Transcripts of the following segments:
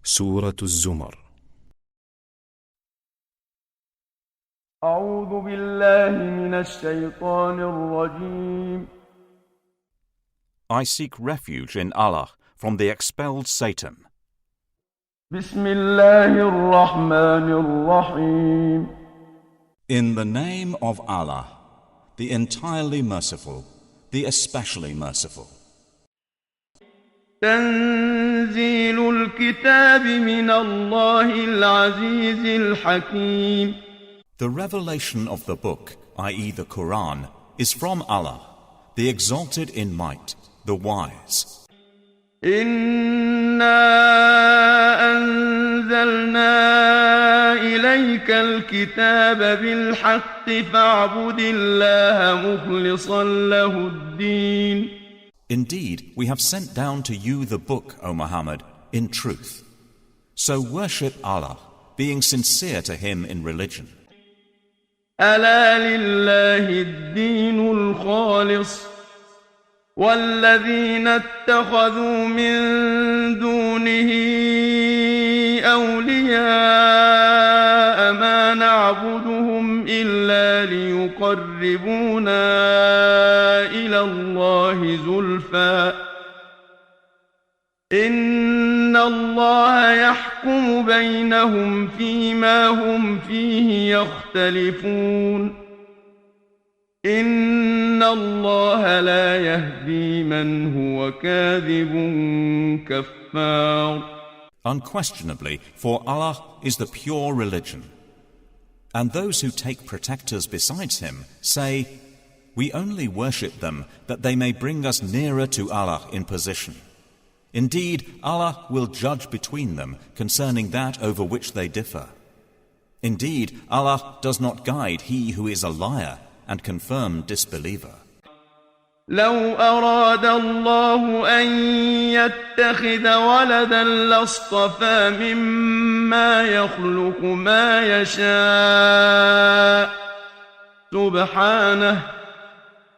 سورة الزمر. أعوذ بالله من الشيطان الرجيم. I seek refuge in Allah from the expelled Satan. بسم الله الرحمن الرحيم. In the name of Allah, the entirely merciful, the especially merciful. تنزيل الكتاب من الله العزيز الحكيم. The revelation of the book, i.e. the Quran, is from Allah, the exalted in might, the wise. إنا أنزلنا إليك الكتاب بالحق فاعبد الله مخلصا له الدين. Indeed, we have sent down to you the book, O Muhammad, in truth. So worship Allah, being sincere to Him in religion. ألا لله الدين الخالص والذين اتخذوا من دونه أولياء ما نعبدهم إلا ليقربونا إلى الله زلفى إن الله يحكم بينهم فيما هم فيه يختلفون إن الله لا يهدي من هو كاذب كفار. Unquestionably, for Allah is the pure religion. And those who take protectors besides Him say, we only worship them that they may bring us nearer to Allah in position. Indeed, Allah will judge between them concerning that over which they differ. Indeed, Allah does not guide he who is a liar and confirmed disbeliever. لو أراد الله أن يتخذ ولدا لاصطفى مما يخلق ما يشاء سبحانه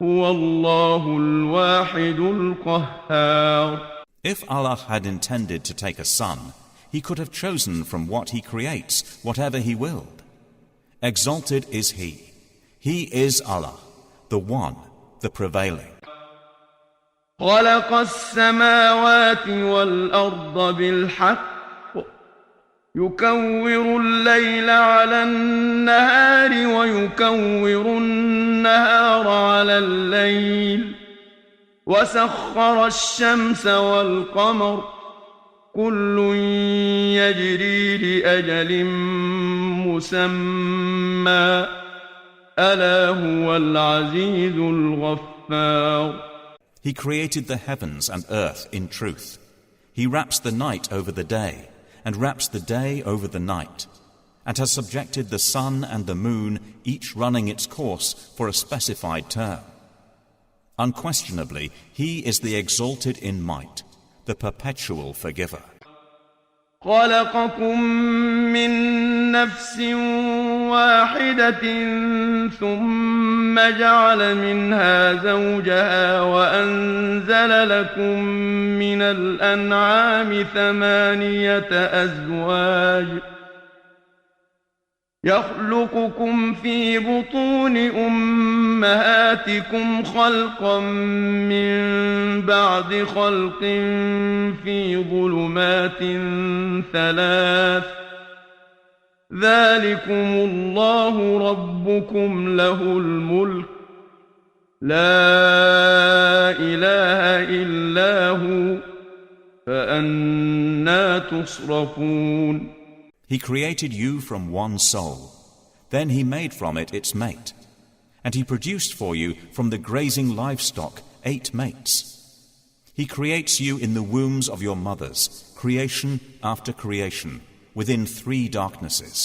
هو الله الواحد القهار. If Allah had intended to take a son, He could have chosen from what He creates whatever He willed. Exalted is He. He is Allah, the One, the Prevailing. خلق السماوات والأرض بالحق يكور الليل على النهار ويكور النهار على الليل وسخر الشمس والقمر كل يجري لأجل مسمى ألا هو العزيز الغفار. He created the heavens and earth in truth. He wraps the night over the day and wraps the day over the night, and has subjected the sun and the moon, each running its course for a specified term. Unquestionably, He is the exalted in might, the perpetual forgiver. خلقكم من نفس واحدة ثم جعل منها زوجها وأنزل لكم من الأنعام 8 أزواج يخلقكم في بطون أمهاتكم خلقا من بعد خلق في ظلمات 3 ذلكم الله ربكم له الملك لا إله إلا هو فأنى تصرفون. He created you from one soul. Then He made from it its mate. And He produced for you from the grazing livestock 8 mates. He creates you in the wombs of your mothers, creation after creation, within 3 darknesses.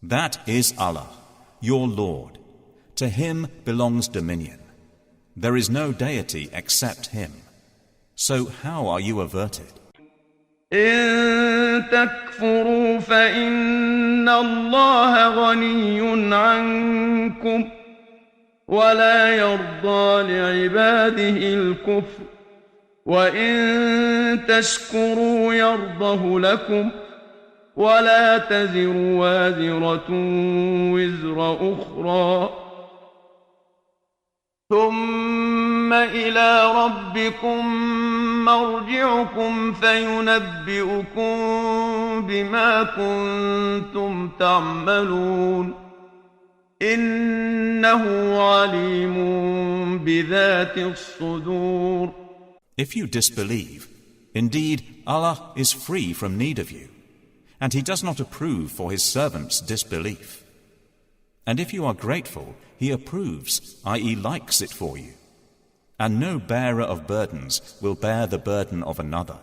That is Allah, your Lord. To Him belongs dominion. There is no deity except Him. So how are you averted? إن تكفروا فإن الله غني عنكم ولا يرضى لعباده الكفر وإن تشكروا يرضه لكم ولا تزر وازرة وزر أخرى ثم إلى ربكم مرجعكم فينبئكم بما كنتم تعملون إنه عليم بذات الصدور. If you disbelieve, indeed Allah is free from need of you, and He does not approve for His servants' disbelief. And if you are grateful, He approves, i.e. likes it for you. And no bearer of burdens will bear the burden of another.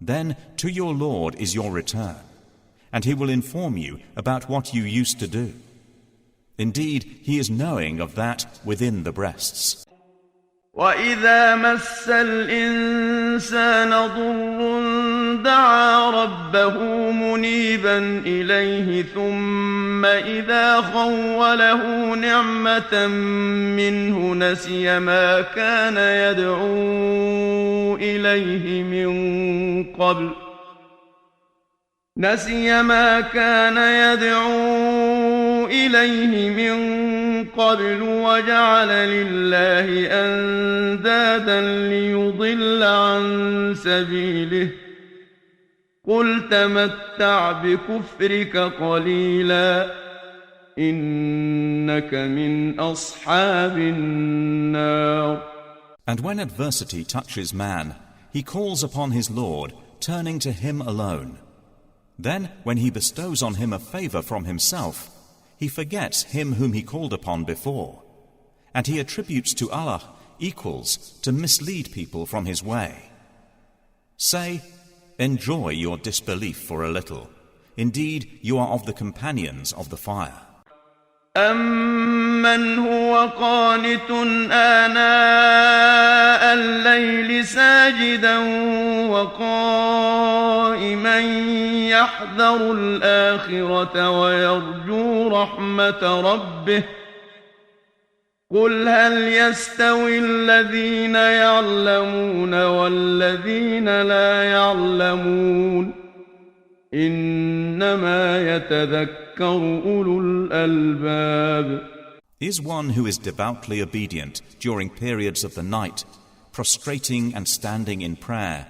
Then to your Lord is your return, and He will inform you about what you used to do. Indeed, He is knowing of that within the breasts. وَإِذَا مَسَّ الْإِنسَانَ ضُرٌّ دَعَا رَبَّهُ مُنِيبًا إِلَيْهِ ثُمَّ إِذَا خَوَّلَهُ نِعْمَةً مِّنْهُ نَسِيَ ما كان يدعو إليه من قبل وجعل لله أندادا ليضل عن سبيله قل تمتع بكفرك قليلا إنك من أصحاب النار. And when adversity touches man, he calls upon his Lord, turning to Him alone. Then, when He bestows on him a favor from Himself, he forgets Him whom he called upon before, and he attributes to Allah equals to mislead people from His way. Say, enjoy your disbelief for a little. Indeed, you are of the companions of the fire. أَمَّنْ هُوَ قَانِتٌ آنَاءَ اللَّيْلِ سَاجِدًا وَقَائِمًا يَحْذَرُ الْآخِرَةَ وَيَرْجُو رَحْمَةَ رَبِّهِ قُلْ هَلْ يَسْتَوِي الَّذِينَ يَعْلَمُونَ وَالَّذِينَ لَا يَعْلَمُونَ إِنَّمَا يَتَذَكَّرُ أُولُو الْأَلْبَابِ. Is one who is devoutly obedient during periods of the night, prostrating and standing in prayer,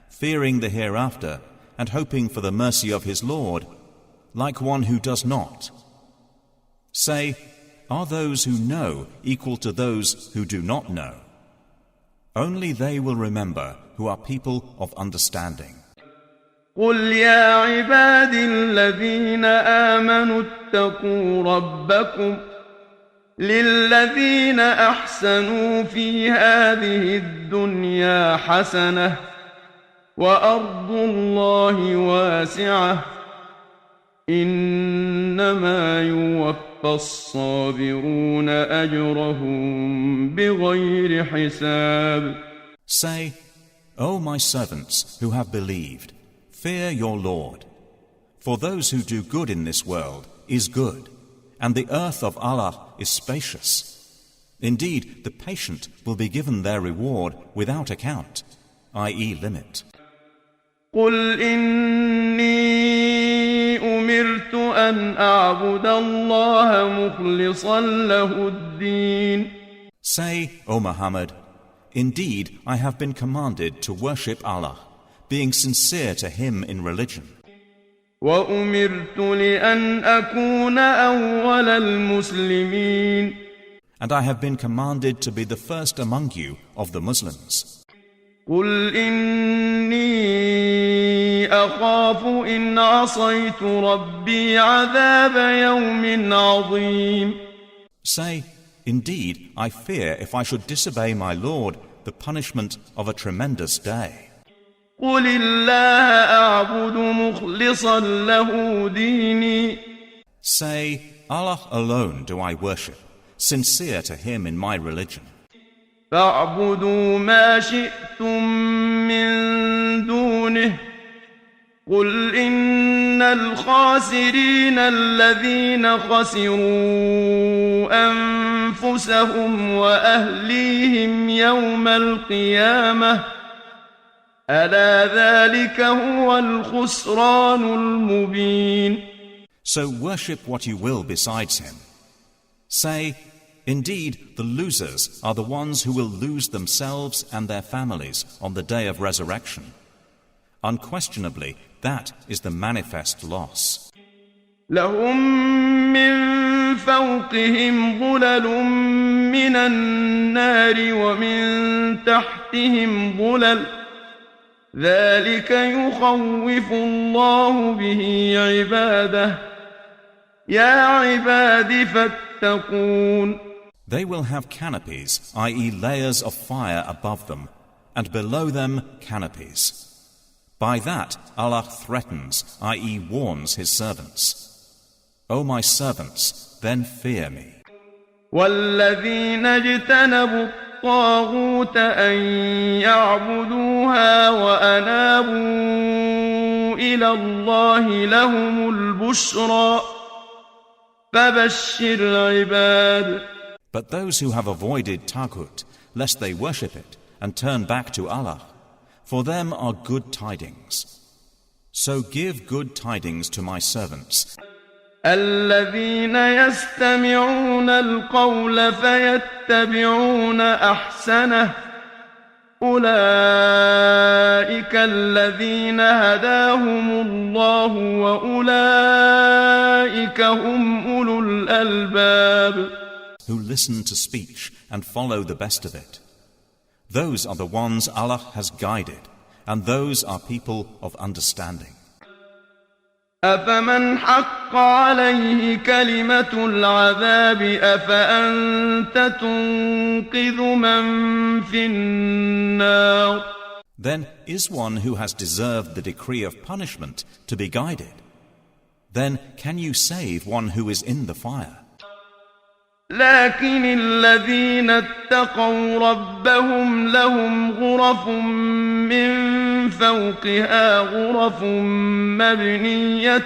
fearing the hereafter and hoping for the mercy of his Lord, like one who does not? Say, are those who know equal to those who do not know? Only they will remember who are people of understanding. قل يا عبادي الذين آمنوا اتقوا ربكم للذين أحسنوا في هذه الدنيا حسنة وأرض الله واسعة إنما يوفى الصابرون أجرهم بغير حساب. Say, O my servants who have believed, fear your Lord. For those who do good in this world is good, and the earth of Allah is spacious. Indeed, the patient will be given their reward without account, i.e. limit. قل إني أمرت أن أعبد الله مخلصا له الدين. Say, O Muhammad, indeed I have been commanded to worship Allah, being sincere to Him in religion. وأمرت لأن أكون أول المسلمين. And I have been commanded to be the first among you of the Muslims. قل إني أخاف إن عصيت ربي عذاب يوم عظيم. Say, indeed I fear if I should disobey my Lord the punishment of a tremendous day. قل الله أعبد مخلصا له ديني. Say, Allah alone do I worship, sincere to Him in my religion. فاعبدوا ما شئتم من دونه قل إن الخاسرين الذين خسروا أنفسهم وأهليهم يوم القيامة ألا ذلك هو الخسران المبين. So worship what you will besides him. Say, indeed, the losers are the ones who will lose themselves and their families on the day of resurrection. Unquestionably, that is the manifest loss. لهم من فوقهم ظلل من النار ومن تحتهم ظلل ذلك يخوف الله به عباده يا عباد فاتقون. They will have canopies, i.e. layers of fire above them, and below them canopies. By that Allah threatens, i.e. warns his servants. O my servants, then fear me. والذين اجتنبوا الطاغوت أن يعبدوها وأنابوا إلى الله لهم البشرى فبشر عباد. But those who have avoided Taghut, lest they worship it and turn back to Allah, for them are good tidings. So give good tidings to my servants. الذين يستمعون القول فيتبعون أحسنه أولئك الذين هداهم الله وأولئك هم أولو الألباب. Who listen to speech and follow the best of it. Those are the ones Allah has guided, and those are people of understanding. أفمن حق عليه كلمة العذاب أفأنت تنقذ من في النار. Then is one who has deserved the decree of punishment to be guided? Then can you save one who is in the fire? لكن الذين اتقوا ربهم لهم غرف من فوقها غرف مبنية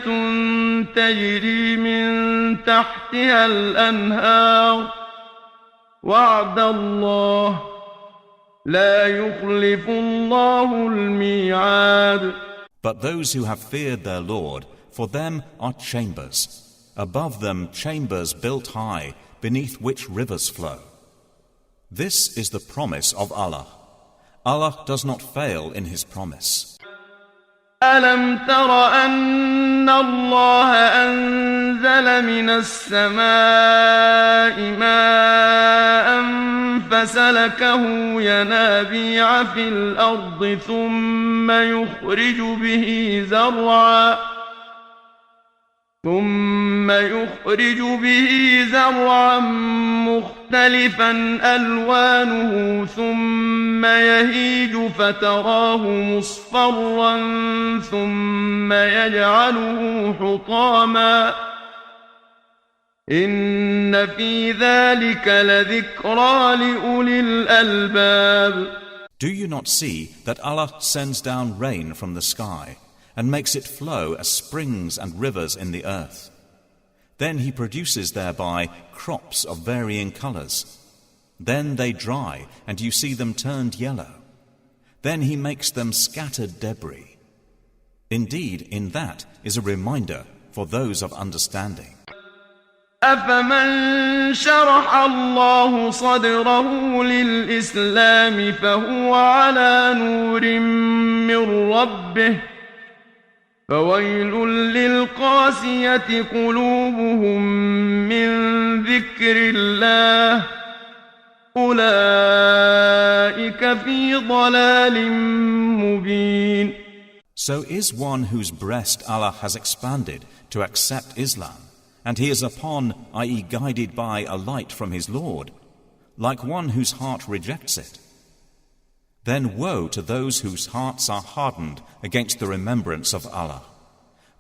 تجري من تحتها الأنهار وعد الله لا يخلف الله الميعاد. But those who have feared their Lord, for them are chambers. Above them chambers built high, beneath which rivers flow. This is the promise of Allah. Allah does not fail in his promise. ألم تر أن الله أنزل من السماء ماء فسلكه ينابيع في الأرض ثم يخرج به زرعا مختلفا ألوانه ثم يهيج فتراه مصفرا ثم يجعله حطاما إن في ذلك لذكرى لأولي الألباب. Do you not see that Allah sends down rain from the sky and makes it flow as springs and rivers in the earth? Then he produces thereby crops of varying colors. Then they dry, and you see them turned yellow. Then he makes them scattered debris. Indeed, in that is a reminder for those of understanding. أفمن شرح الله صدره للإسلام فهو على نور من ربه فويل للقاسية قلوبهم من ذكر الله أولئك في ضلال مبين. So is one whose breast Allah has expanded to accept Islam, and he is upon, i.e. guided by a light from his Lord, like one whose heart rejects it. Then woe to those whose hearts are hardened against the remembrance of Allah.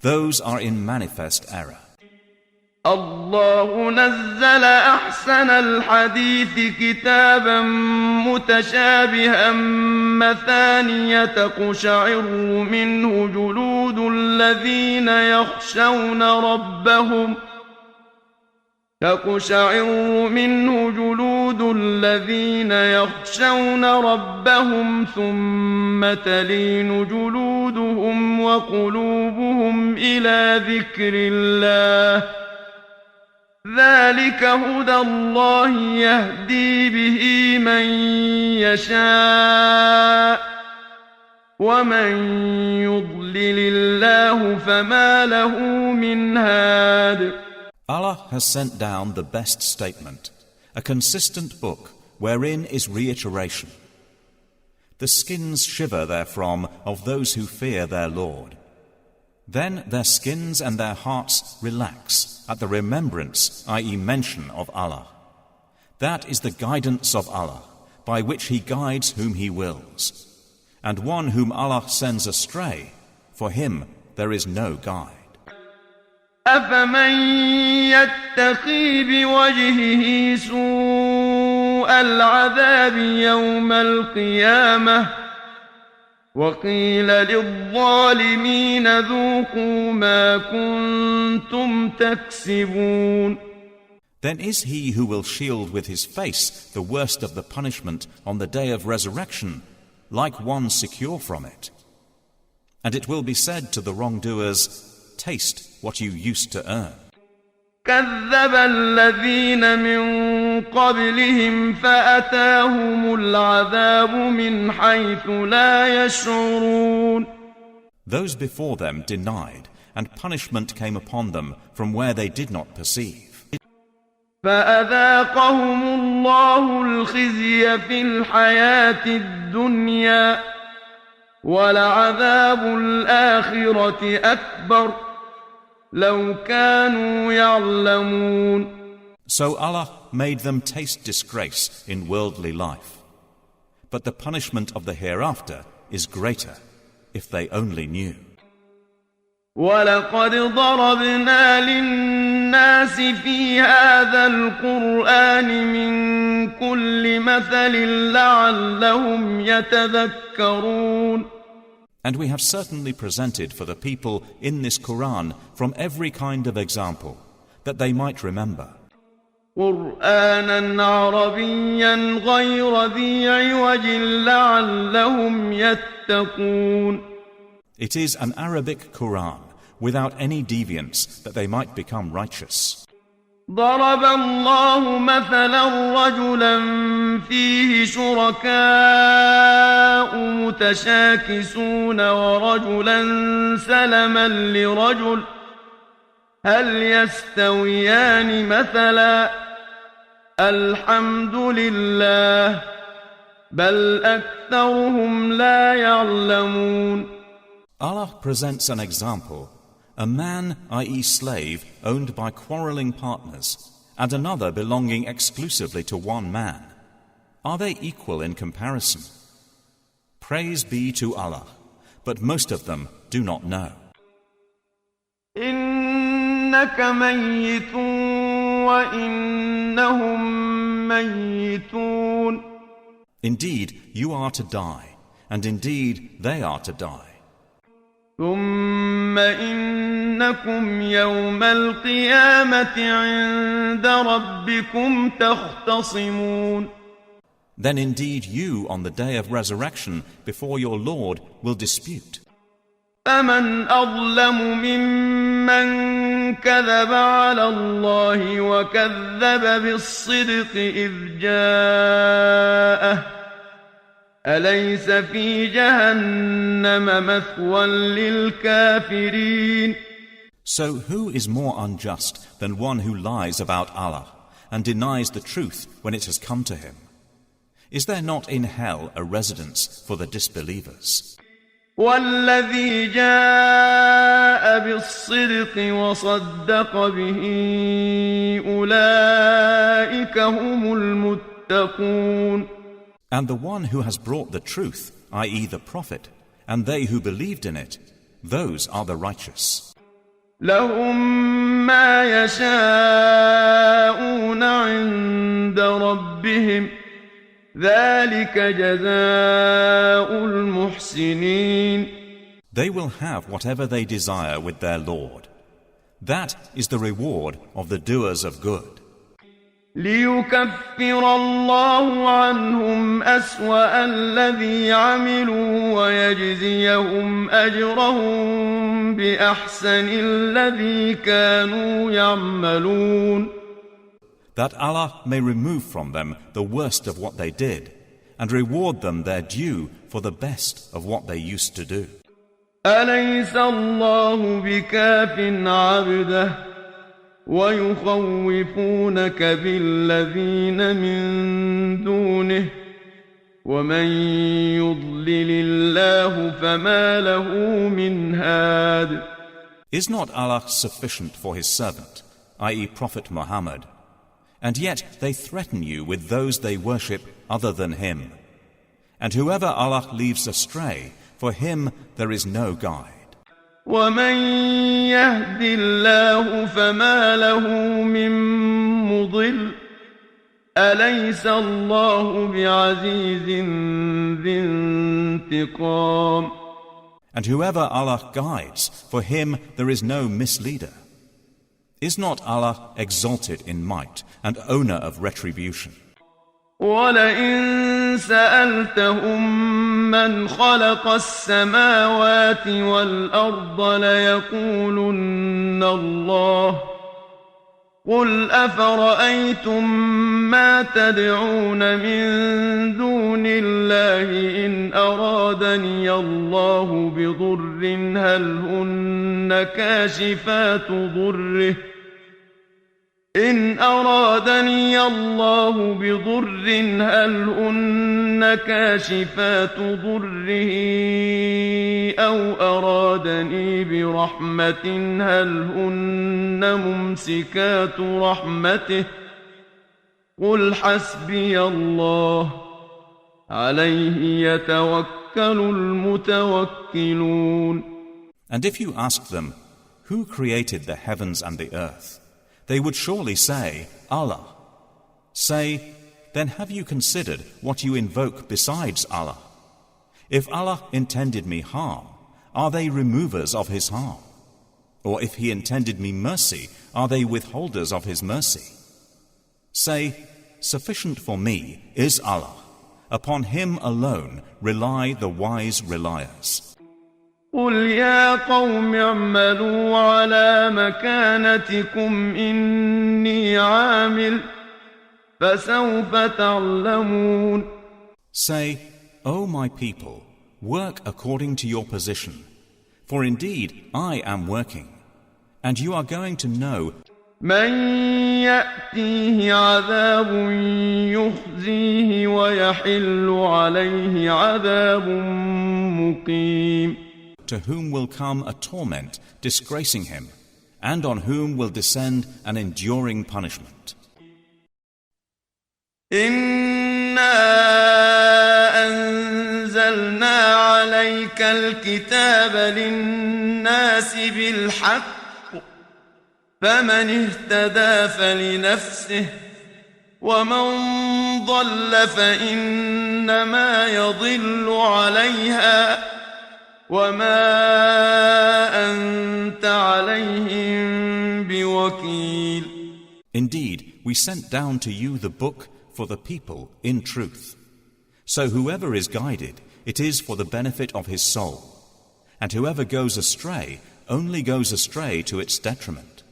Those are in manifest error. الله نزل أحسن الحديث كتابا متشابها مثانية تقشعر منه جلود الذين يخشون ربهم تقشعر منه جلود الذين يخشون ربهم ثم تلين جلودهم وقلوبهم إلى ذكر الله ذلك هدى الله يهدي به من يشاء ومن يضلل الله فما له من هاد. Allah has sent down the best statement, a consistent book wherein is reiteration. The skins shiver therefrom of those who fear their Lord. Then their skins and their hearts relax at the remembrance, i.e. mention of Allah. That is the guidance of Allah, by which He guides whom He wills. And one whom Allah sends astray, for him there is no guide. أفمن يتقي بوجهه سوء العذاب يوم القيامة وقيل للظالمين ذوقوا ما كنتم تكسبون. Then is he who will shield with his face the worst of the punishment on the day of resurrection, like one secure from it. And it will be said to the wrongdoers, taste what you used to earn. كذب الذين من قبلهم فأتاهم العذاب من حيث لا يشعرون. Those before them denied, and punishment came upon them from where they did not perceive. فأذاقهم الله الخزي في الحياة الدنيا ولعذاب الآخرة أكبر لو كانوا يعلمون. So Allah made them taste disgrace in worldly life. But the punishment of the hereafter is greater, if they only knew. وَلَقَدْ ضَرَبْنَا لِلنَّاسِ فِي هَذَا الْقُرْآنِ مِنْ كُلِّ مَثَلٍ لَعَلَّهُمْ يَتَذَكَّرُونَ. And we have certainly presented for the people in this Quran from every kind of example, that they might remember. قُرْآنًا عَرَبِيًّا غَيْرَ ذِي عِوَجٍ لَعَلَّهُمْ يَتَّقُونَ. It is an Arabic Quran without any deviance, that they might become righteous. ضرب الله مثلا رجلا فيه شركاء متشاكسون ورجلا سلما لرجل هل يستويان مثلا الحمد لله بل أكثرهم لا يعلمون. Allah presents an example, a man, i.e. slave, owned by quarrelling partners, and another belonging exclusively to one man. Are they equal in comparison? Praise be to Allah, but most of them do not know. إنك ميت وإنهم ميتون. Indeed, you are to die, and indeed they are to die. ثم إنكم يوم القيامة عند ربكم تختصمون. Then indeed you on the day of resurrection before your Lord will dispute. فمن أظلم ممن كذب على الله وكذب بالصدق إذ جاءه أليس في جهنم مثوى للكافرين. So who is more unjust than one who lies about Allah and denies the truth when it has come to him? Is there not in hell a residence for the disbelievers? والذي جاء بالصدق وصدق به أولئك هم المتقون. And the one who has brought the truth, i.e. the Prophet, and they who believed in it, those are the righteous. لهم ما يشاءون عند ربهم ذلك جزاء المحسنين. they will have whatever they desire with their Lord. That is the reward of the doers of good. ليكفر الله عنهم أسوأ الذي عملوا ويجزيهم أجرهم بأحسن الذي كانوا يعملون. That Allah may remove from them the worst of what they did, and reward them their due for the best of what they used to do. أليس الله بكاف عبده ويخوفونك بالذين من دونه ومن يضلل الله فما له من هاد. Is not Allah sufficient for His servant, i.e. Prophet Mohammed? And yet they threaten you with those they worship other than Him. And whoever Allah leaves astray, for him there is no guide. ومن يهد الله فما له من مضل أليس الله بعزيز ذي انتقام. And whoever Allah guides, for him there is no misleader. Is not Allah exalted in might and owner of retribution? ولئن سألتهم من خلق السماوات والأرض ليقولن الله قل أفرأيتم ما تدعون من دون الله إن أرادني الله بضر هل هن كاشفات ضره إن أرادني الله بضر هل هن كاشفات ضره أو أرادني برحمة هل هن ممسكات رحمته قل حسبي الله عليه يتوكل المتوكلون. And if you ask them, who created the heavens and the earth? They would surely say, Allah. Say, then have you considered what you invoke besides Allah? If Allah intended me harm, are they removers of His harm? Or if He intended me mercy, are they withholders of His mercy? Say, sufficient for me is Allah. Upon Him alone rely the wise reliers. قل يا قوم اعملوا على مكانتكم إني عامل فسوف تعلمون. Say, O my people, work according to your position, for indeed I am working, and you are going to know من يأتيه عذاب يخزيه ويحل عليه عذاب مقيم. to whom will come a torment disgracing him, and on whom will descend an enduring punishment. إنا أنزلنا عليك الكتاب للناس بالحق فمن اهتدى فلنفسه ومن ضل فإنما يضل عليها وما أنت عليهم بوكيل. Indeed, we sent down to you the book for the people in truth. So whoever is guided, it is for the benefit of his soul. And whoever goes astray, only goes astray to its detriment.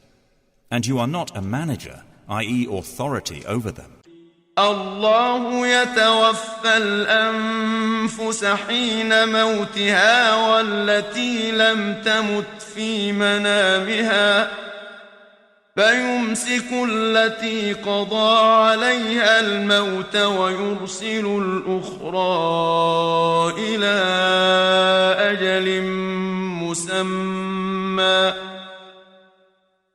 And you are not a manager, i.e. authority over them. الله يتوفى الأنفس حين موتها والتي لم تمت في منامها فيمسك التي قضى عليها الموت ويرسل الأخرى إلى أجل مسمى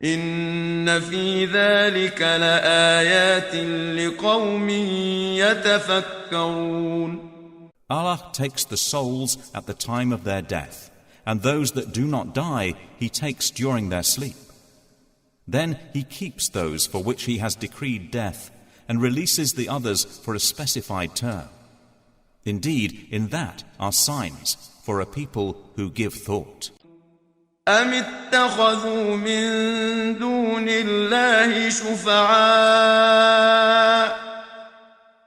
إن في ذلك لآيات لقوم يتفكرون. Allah takes the souls at the time of their death, and those that do not die He takes during their sleep. Then He keeps those for which He has decreed death, and releases the others for a specified term. Indeed, in that are signs for a people who give thought. أم اتخذوا من دون الله شفعاء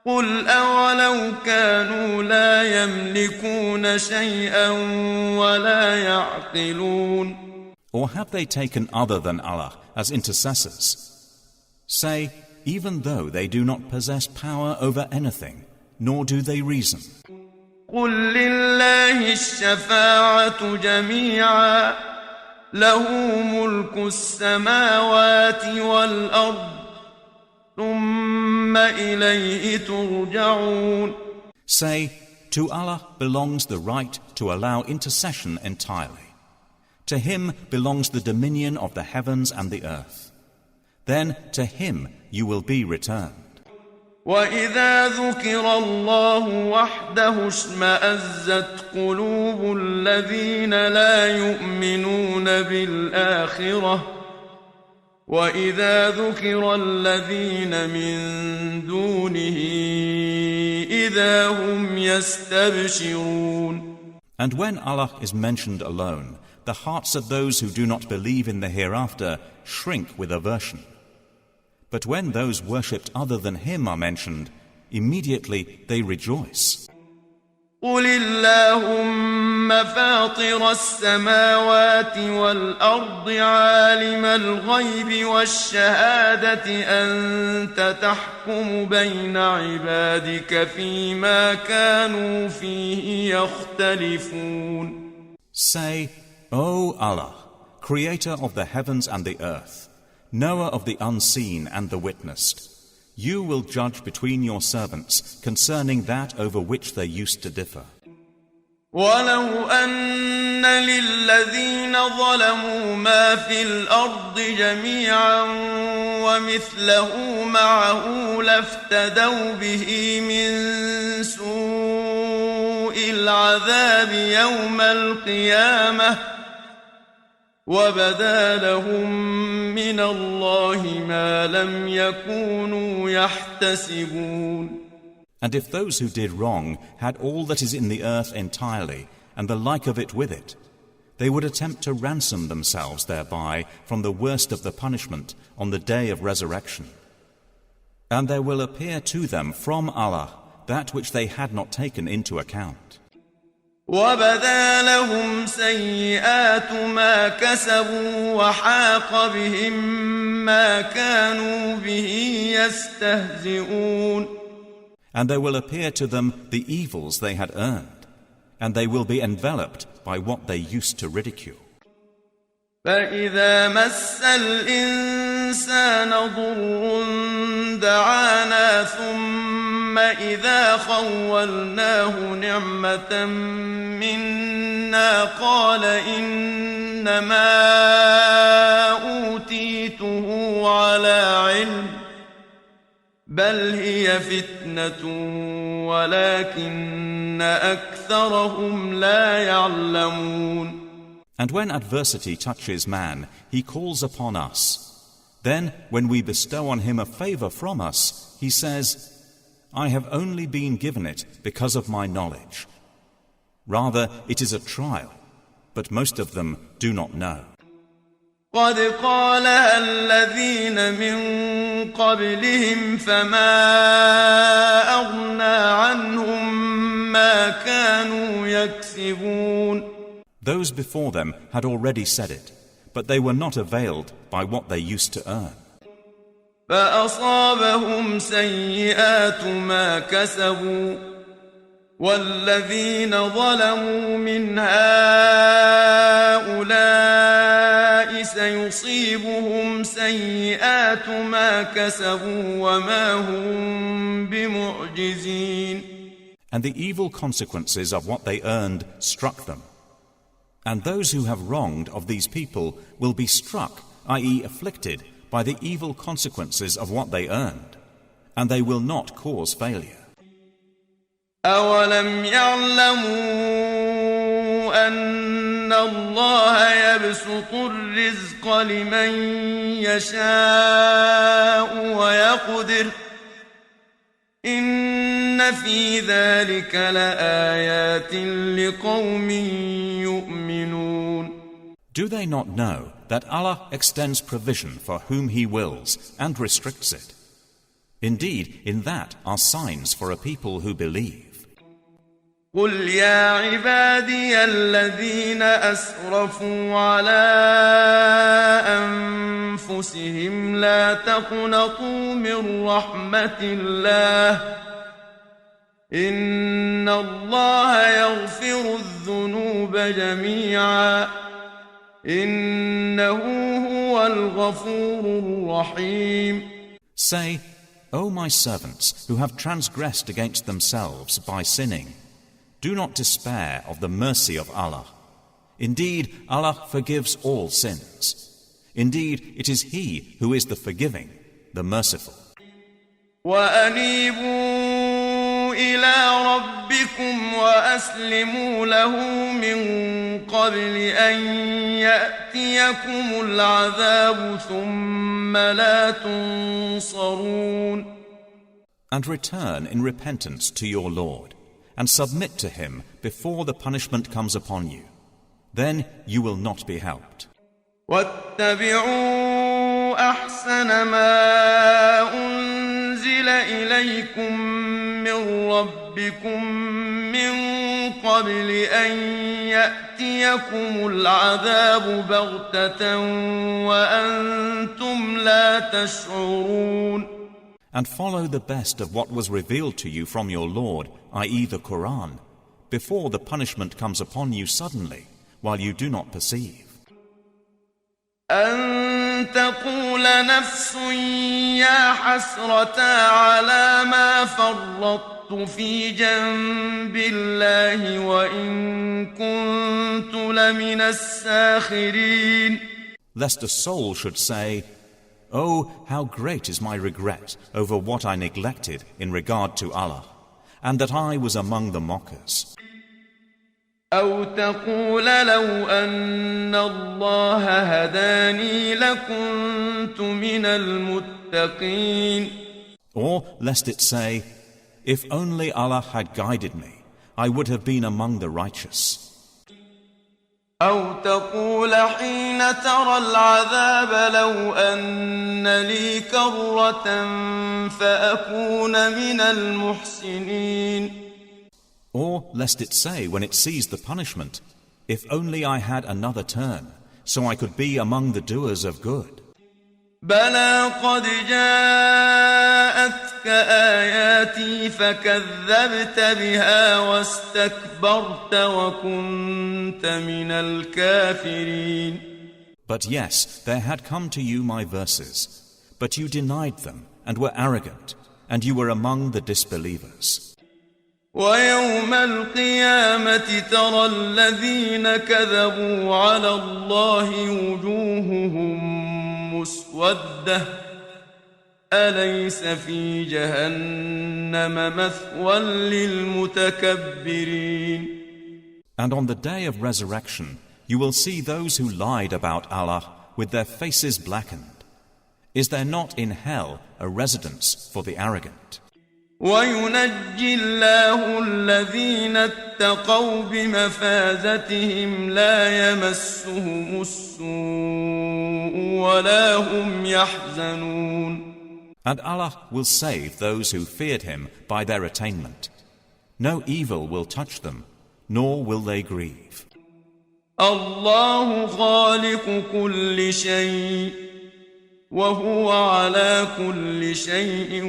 قل أولو كانوا لا يملكون شيئا ولا يعقلون. Or have they taken other than Allah as intercessors? Say, even though they do not possess power over anything, nor do they reason. قل لله الشفاعة جميعا له ملك السماوات والأرض ثم إليه ترجعون. Say, to Allah belongs the right to allow intercession entirely. To Him belongs the dominion of the heavens and the earth. Then to Him you will be returned. وإذا ذكر الله وحده اشمأزت قلوب الذين لا يؤمنون بالآخرة وإذا ذكر الذين من دونه إذا هم يستبشرون. And when Allah is mentioned alone, the hearts of those who do not believe in the hereafter shrink with aversion. But when those worshipped other than Him are mentioned, immediately they rejoice. قل اللهم فاطر السماوات والأرض عالم الغيب والشهادة أنت تحكم بين عبادك فيما كانوا فيه يختلفون. Say, O Allah, Creator of the heavens and the earth, Knower of the unseen and the witnessed, you will judge between your servants concerning that over which they used to differ. ولو أن للذين ظلموا ما في الأرض جميعا ومثله معه لافتدوا به من سوء العذاب يوم القيامة وبدا لهم من الله ما لم يكونوا يحتسبون. And if those who did wrong had all that is in the earth entirely, and the like of it with it, they would attempt to ransom themselves thereby from the worst of the punishment on the day of resurrection. And there will appear to them from Allah that which they had not taken into account. وبدا لهم سيئات ما كسبوا وحاق بهم ما كانوا به يستهزئون. And there will appear to them the evils they had earned, and they will be enveloped by what they used to ridicule. فإذا مس الإنسان ضر دعانا ثم إذا خولناه نعمة منا قال إنما أوتيته على علم بل هي فتنة ولكن أكثرهم لا يعلمون. And when adversity touches man, he calls upon us. Then, when we bestow on him a favor from us, he says, I have only been given it because of my knowledge. Rather, it is a trial, but most of them do not know. قد قالها الذين من قبلهم فما أغنى عنهم ما كانوا يكسبون. Those before them had already said it, but they were not availed by what they used to earn. فأصابهم سيئات ما كسبوا والذين ظلموا من هؤلاء سيصيبهم سيئات ما كسبوا وما هم بمعجزين. And the evil consequences of what they earned struck them. And those who have wronged of these people will be struck, i.e. afflicted, by the evil consequences of what they earned, and they will not cause failure. أَوَلَمْ يَعْلَمُوا أَنَّ اللَّهَ يَبْسُطُ الرِّزْقَ لِمَن يَشَاءُ وَيَقْدِرُ إن في ذلك لآيات لقوم يؤمنون. Do they not know that Allah extends provision for whom He wills and restricts it? Indeed, in that are signs for a people who believe. قل يا عبادي الذين أسرفوا على أنفسهم لا تقنطوا من رحمة الله إن الله يغفر الذنوب جميعا إنه هو الغفور الرحيم. Say, O my servants who have transgressed against themselves by sinning, do not despair of the mercy of Allah. Indeed, Allah forgives all sins. Indeed, it is He who is the forgiving, the merciful. وَأَنِيبُوا إِلَى رَبِّكُمْ وَأَسْلِمُوا لَهُ مِنْ قَبْلِ أَنْ يَأْتِيَكُمُ الْعَذَابُ ثُمَّ لَا تُنْصَرُونَ. And return in repentance to your Lord, and submit to Him before the punishment comes upon you. Then you will not be helped. وَاتَّبِعُوا أَحْسَنَ مَا أُنزِلَ إِلَيْكُم مِّن رَّبِّكُم مِّن قَبْلِ أَن يَأْتِيَكُمُ الْعَذَابُ بَغْتَةً وَأَنتُمْ لَا تَشْعُرُونَ. And follow the best of what was revealed to you from your Lord, i.e. the Quran, before the punishment comes upon you suddenly, while you do not perceive. أن تقول نفس يا حسرة على ما فرطت في جنب الله وإن كنت لمن الساخرين. Lest a soul should say, Oh, how great is my regret over what I neglected in regard to Allah, and that I was among the mockers. أو تقول لو أن الله هداني لكنت من المتقين. Or lest it say, If only Allah had guided me, I would have been among the righteous. أو تقول حين ترى العذاب لو أن لي كرة فأكون من المحسنين. Or lest it say when it sees the punishment, If only I had another turn, so I could be among the doers of good. بلى قد جاءتك آياتي فكذبت بها واستكبرت وكنت من الكافرين. But yes, there had come to you my verses, but you denied them and were arrogant, and you were among the disbelievers. ويوم القيامة ترى الذين كذبوا على الله وجوههم مسودة أليس في جهنم مثوى للمتكبرين. And on the day of resurrection, you will see those who lied about Allah with their faces blackened. Is there not in hell a residence for the arrogant? وينجي الله الذين اتقوا بمفازتهم لا يمسهم السوء ولا هم يحزنون. And Allah will save those who feared Him by their attainment. No evil will touch them, nor will they grieve. الله خالق كل شيء وهو على كل شيء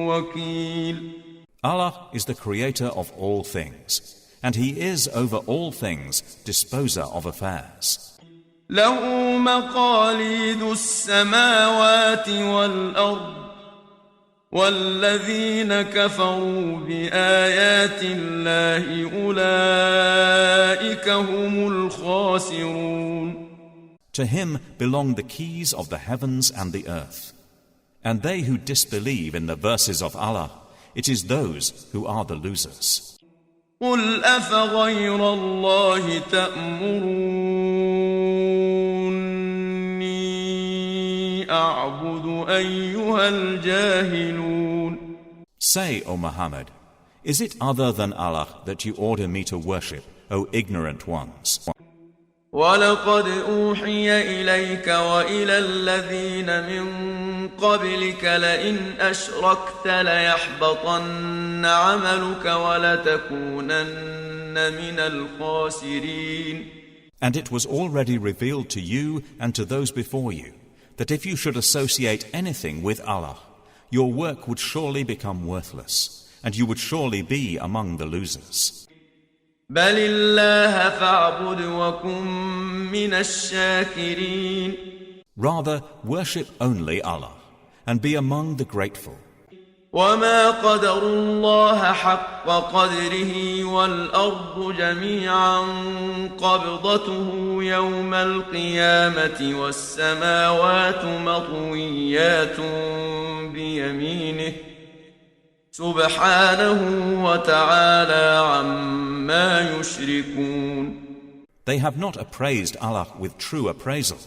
وكيل. Allah is the creator of all things, and He is over all things disposer of affairs. له مقاليد السماوات والأرض والذين كفروا بآيات الله أولئك هم الخاسرون. To Him belong the keys of the heavens and the earth. And they who disbelieve in the verses of Allah, it is those who are the losers. قل أفغير الله تأمروني أعبد أيها الجاهلون. Say, O Muhammad, is it other than Allah that you order me to worship, O ignorant ones? ولقد أوحي إليك وإلى الذين من قبلك لئن أشركت ليحبطن عملك ولتكونن من الخاسرين. And it was already revealed to you and to those before you that if you should associate anything with Allah, your work would surely become worthless, and you would surely be among the losers. بل الله فاعبد وكن من الشاكرين. Rather, worship only Allah, and be among the grateful. وما قدروا الله حق قدره والأرض جميعا قبضته يوم القيامة والسماوات مطويات بيمينه سبحانه وتعالى عما يشركون. They have not appraised Allah with true appraisal,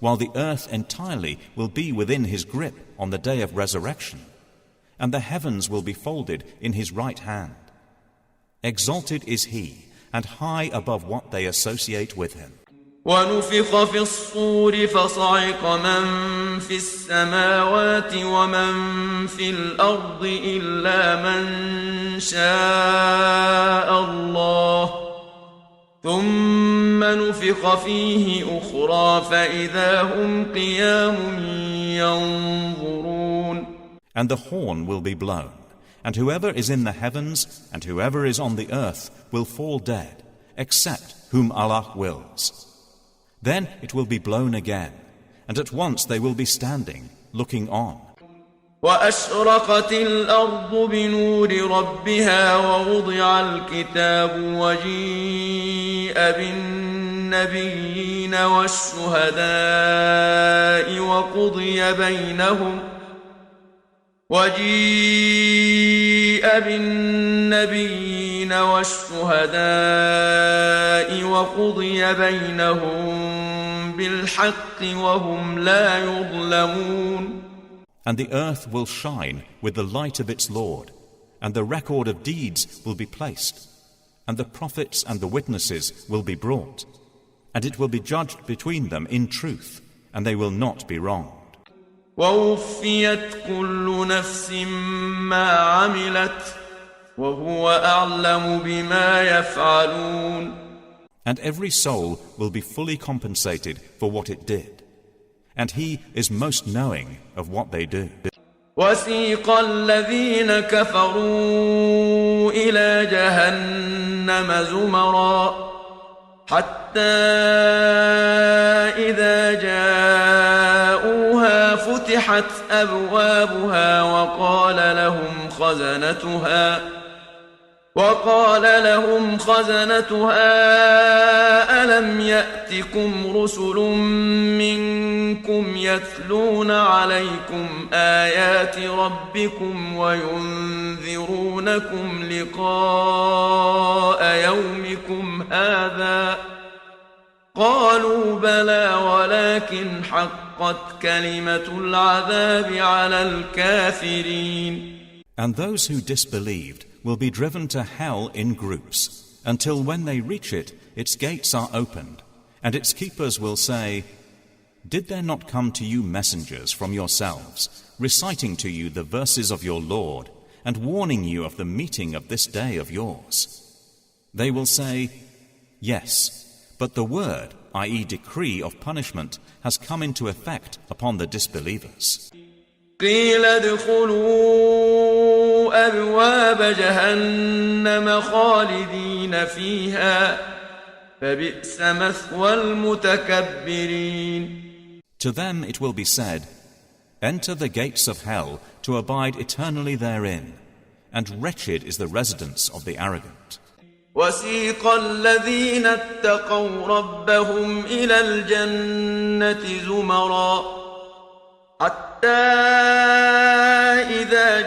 while the earth entirely will be within His grip on the day of resurrection, and the heavens will be folded in His right hand. Exalted is He, and high above what they associate with Him. ونفخ في الصور فصعق من في السماوات ومن في الأرض إلا من شاء الله ثم نفخ فيه أخرى فإذا هم قيام ينظرون. And the horn will be blown, and whoever is in the heavens and whoever is on the earth will fall dead, except whom Allah wills. Then it will be blown again, and at once they will be standing, looking on. وأشرقت الأرض بنور ربها ووضع الكتاب وجيء بالنبيين والشهداء وقضي بينهم بالحق وهم لا يظلمون. And the earth will shine with the light of its Lord, and the record of deeds will be placed, and the prophets and the witnesses will be brought, and it will be judged between them in truth, and they will not be wronged. ووفيت كل نفس ما عملت وهو أعلم بما يفعلون. And every soul will be fully compensated for what it did, and He is most knowing of what they do. وسيق الذين كفروا إلى جهنم زمرا حتى إذا جاءوها فتحت أبوابها وقال لهم خزنتها ألم يأتكم رسل منكم يتلون عليكم آيات ربكم وينذرونكم لقاء يومكم هذا قالوا بلى ولكن حقت كلمة العذاب على الكافرين. And those who disbelieved will be driven to hell in groups, until when they reach it, its gates are opened, and its keepers will say, Did there not come to you messengers from yourselves, reciting to you the verses of your Lord, and warning you of the meeting of this day of yours? They will say, Yes, but the word, i.e. decree of punishment, has come into effect upon the disbelievers. قيل ادخلوا أبواب جهنم خالدين فيها فبئس مثوى المتكبرين. To them it will be said, Enter the gates of hell to abide eternally therein, and wretched is the residence of the arrogant. وسيق الذين اتقوا ربهم إلى الجنة زمرا حتى إذا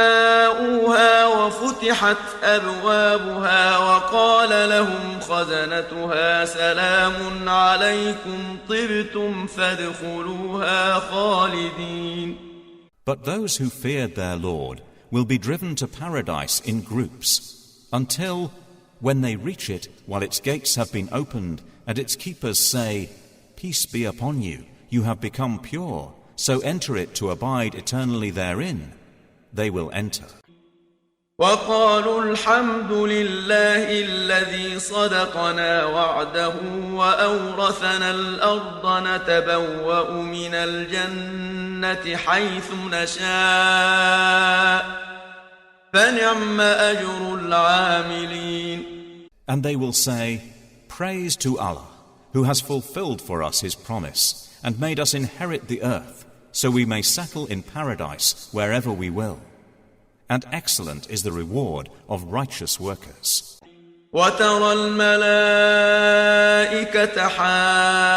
جاءوها وفتحت أبوابها وقال لهم خزنتها سلام عليكم طبتم فادخلوها خالدين. But those who feared their Lord, will be driven to paradise in groups, until, when they reach it, while its gates have been opened, and its keepers say, "Peace be upon you, you have become pure, so enter it to abide eternally therein," they will enter. وقالوا الحمد لله الذي صدقنا وعده وأورثنا الأرض نتبوأ من الجنة حيث نشاء فنعم أجر العاملين. And they will say, "Praise to Allah, who has fulfilled for us His promise and made us inherit the earth, so we may settle in paradise wherever we will. And excellent is the reward of righteous workers." وترى الملائكة حافين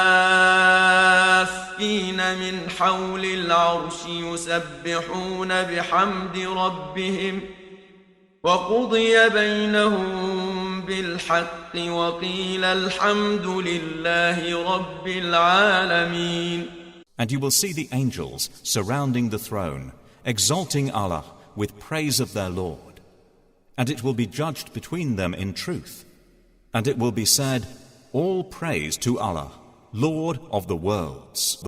من حول العرش يسبحون بحمد ربهم وقضي بينهم بالحق وقيل الحمد لله رب العالمين. And you will see the angels surrounding the throne, exalting Allah with praise of their Lord. And it will be judged between them in truth. And it will be said, "All praise to Allah, Lord of the worlds."